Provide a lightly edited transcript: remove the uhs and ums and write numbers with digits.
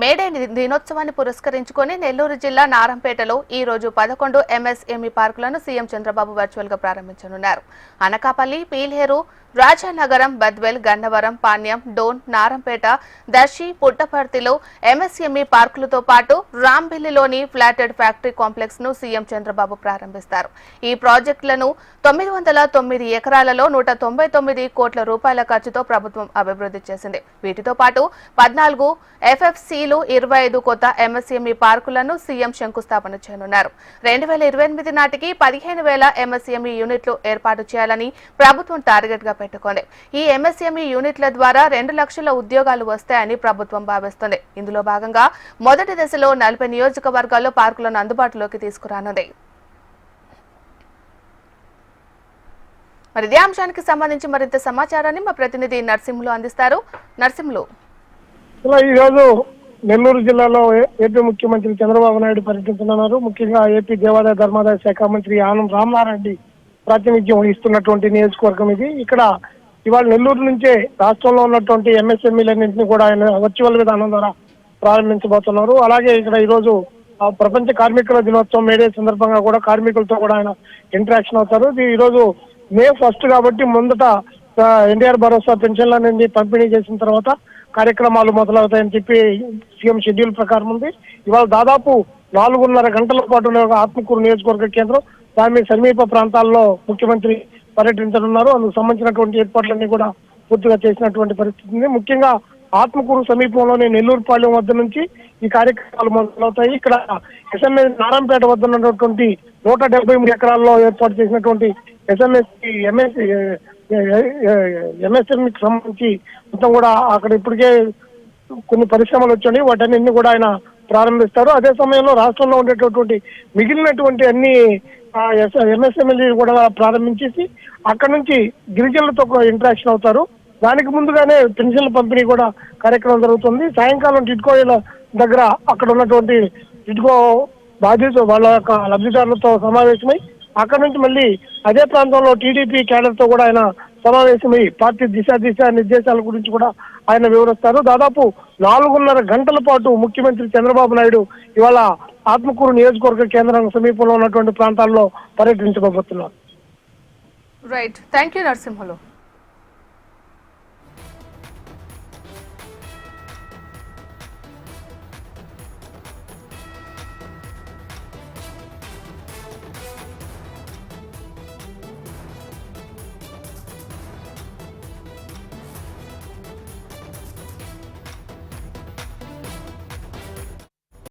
May Day దినోత్సవాన్ని పురస్కరించుకొని నెల్లూరు జిల్లా నారంపేటలో ఈ రోజు 11 ఎంఎస్ఎంఈ పార్కులను సీఎం చంద్రబాబు వర్చువల్ గా ప్రారంభించనున్నారు. అనకాపల్లి, పీల్హేరు, రాజానగరం, బద్వేల్, గన్నవరం, పాణ్యం, డోన్, నారంపేట, దర్శి, పుట్టపర్తిలో ఎంఎస్ఎంఈ పార్కులతో పాటు రాంబిల్లిలోని ఫ్లాటెడ్ ఫ్యాక్టరీ కాంప్లెక్స్ ను సీఎం చంద్రబాబు ప్రారంభిస్తారు. ఈ ప్రాజెక్టులను 909 ఎకరాలలో 199 కోట్ల రూపాయల ఖర్చుతో ప్రభుత్వం అభివృద్ధి చేసింది. వీటితో పాటు 14 ఎఫ్ఎఫ్సీలు, 25 కొత్త ఎంఎస్ఎంఈ పార్కులను సీఎం శంకుస్థాపన చేయనున్నారు. 2028 నాటికి 15,000 ఎంఎస్ఎంఈ యూనిట్లు ఏర్పాటు చేయాలని ప్రభుత్వం టార్గెట్ గా పెట్టుకుంది. ఈ ఎంఎస్ఎంఈ యూనిట్ల ద్వారా 2 లక్షల ఉద్యోగాలు వస్తాయని ప్రభుత్వం భావిస్తుంది. ఇందులో భాగంగా మొదటి దశలో 40 నియోజకవర్గాల్లో పార్కులను అందుబాటులోకి తీసుకురానుంది. మరి ఇదే అంశానికి సంబంధించి మరింత సమాచారాన్ని మా ప్రతినిధి నర్సింహులు అందిస్తారు. నర్సింహులు, ఈ రోజు నెల్లూరు జిల్లాలో ఏపీ ముఖ్యమంత్రి చంద్రబాబు నాయుడు పర్యటించనున్నారు. ముఖ్యంగా ఏపీ దేవాదాయ ధర్మాదాయ శాఖ మంత్రి ఆనం రామనారాయణ ప్రాతినిధ్యం వహిస్తున్నటువంటి నియోజకవర్గం ఇది. ఇక్కడ ఇవాళ నెల్లూరు నుంచే రాష్ట్రంలో ఉన్నటువంటి ఎంఎస్ఎంఈలన్నింటినీ కూడా ఆయన వర్చువల్ విధానం ద్వారా ప్రారంభించబోతున్నారు. అలాగే ఇక్కడ ఈరోజు ప్రపంచ కార్మికుల దినోత్సవం మేడే సందర్భంగా కూడా కార్మికులతో కూడా ఆయన ఇంటరాక్షన్ అవుతారు. ఈరోజు మే 1 కాబట్టి ముందట ఎన్టీఆర్ భరోసా పెన్షన్లన్నీ పంపిణీ చేసిన తర్వాత కార్యక్రమాలు మొదలవుతాయని చెప్పి సీఎం షెడ్యూల్ ప్రకారం ఉంది. ఇవాళ దాదాపు 4.5 గంటల పాటు ఆత్మకూరు నియోజకవర్గ కేంద్రం దాని సమీప ప్రాంతాల్లో ముఖ్యమంత్రి పర్యటించనున్నారు. అందుకు సంబంధించినటువంటి ఏర్పాట్లన్నీ కూడా పూర్తిగా చేసినటువంటి పరిస్థితి ఉంది. ముఖ్యంగా ఆత్మకూరు సమీపంలోని నెల్లూరుపాలెం వద్ద నుంచి ఈ కార్యక్రమాలు మొదలవుతాయి. ఇక్కడ ఎస్ఎంఎస్ నారంపేట వద్ద ఉన్నటువంటి 173 ఎకరాల్లో ఏర్పాటు చేసినటువంటి ఎంఎస్ఎంఈకి సంబంధించి మొత్తం కూడా అక్కడ ఇప్పటికే కొన్ని పరిశ్రమలు వచ్చాయి. వాటన్నింటినీ కూడా ఆయన ప్రారంభిస్తారు. అదే సమయంలో రాష్ట్రంలో ఉండేటటువంటి మిగిలినటువంటి అన్ని ఎంఎస్ఎంఈలు కూడా ప్రారంభించేసి అక్కడ నుంచి గిరిజనులతో ఇంటరాక్షన్ అవుతారు. దానికి ముందుగానే పెన్షన్ల పంపిణీ కూడా కార్యక్రమం జరుగుతుంది. సాయంకాలం టిడ్కోల దగ్గర అక్కడ ఉన్నటువంటి టిడ్కో బాధ్యత వాళ్ళ యొక్క లబ్ధిదారులతో సమావేశమై అక్కడ నుంచి మళ్ళీ అదే ప్రాంతంలో టీడీపీ క్యాడర్తో కూడా ఆయన సమావేశమై పార్టీ దిశ నిర్దేశాల గురించి కూడా ఆయన వివరిస్తారు. దాదాపు 4.5 గంటల పాటు ముఖ్యమంత్రి చంద్రబాబు నాయుడు ఇవాళ ఆత్మకూరు నియోజకవర్గ కేంద్రం సమీపంలో ఉన్నటువంటి ప్రాంతాల్లో పర్యటించబోతున్నారు. Right, thank you Narasimhulu.